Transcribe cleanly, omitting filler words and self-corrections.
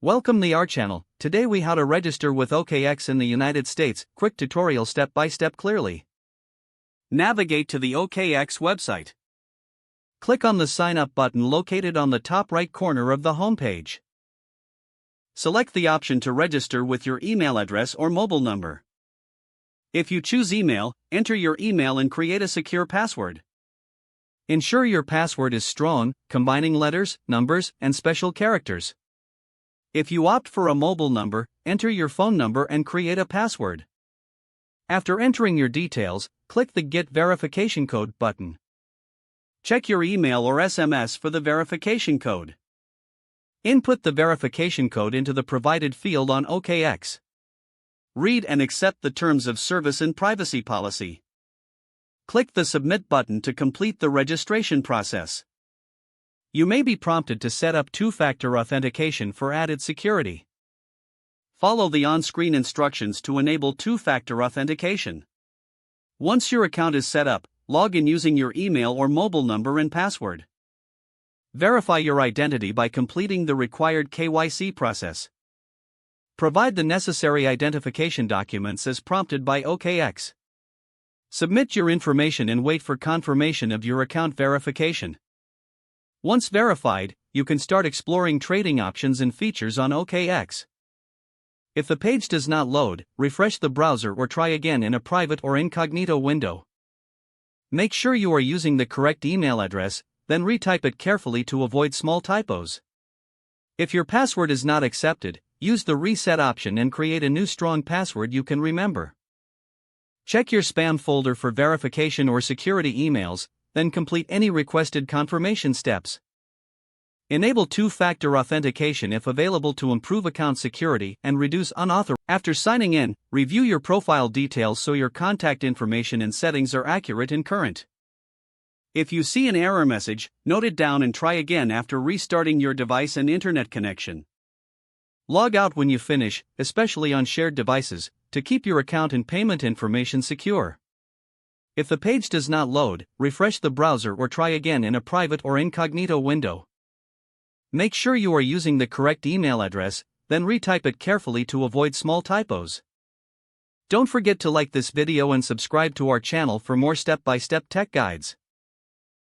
Welcome to our channel. Today we how to register with OKX in the United States. Quick tutorial step by step clearly. Navigate to the OKX website. Click on the sign up button located on the top right corner of the homepage. Select the option to register with your email address or mobile number. If you choose email, enter your email and create a secure password. Ensure your password is strong, combining letters, numbers, and special characters. If you opt for a mobile number, enter your phone number and create a password. After entering your details, click the Get Verification Code button. Check your email or SMS for the verification code. Input the verification code into the provided field on OKX. Read and accept the terms of service and privacy policy. Click the Submit button to complete the registration process. You may be prompted to set up two-factor authentication for added security. Follow the on-screen instructions to enable two-factor authentication. Once your account is set up, log in using your email or mobile number and password. Verify your identity by completing the required KYC process. Provide the necessary identification documents as prompted by OKX. Submit your information and wait for confirmation of your account verification. Once verified, you can start exploring trading options and features on OKX. If the page does not load, refresh the browser or try again in a private or incognito window. Make sure you are using the correct email address, then retype it carefully to avoid small typos. If your password is not accepted, use the reset option and create a new strong password you can remember. Check your spam folder for verification or security emails, then complete any requested confirmation steps. Enable two-factor authentication if available to improve account security and reduce unauthorized. After signing in, review your profile details so your contact information and settings are accurate and current. If you see an error message, note it down and try again after restarting your device and internet connection. Log out when you finish, especially on shared devices, to keep your account and payment information secure. If the page does not load, refresh the browser or try again in a private or incognito window. Make sure you are using the correct email address, then retype it carefully to avoid small typos. Don't forget to like this video and subscribe to our channel for more step-by-step tech guides.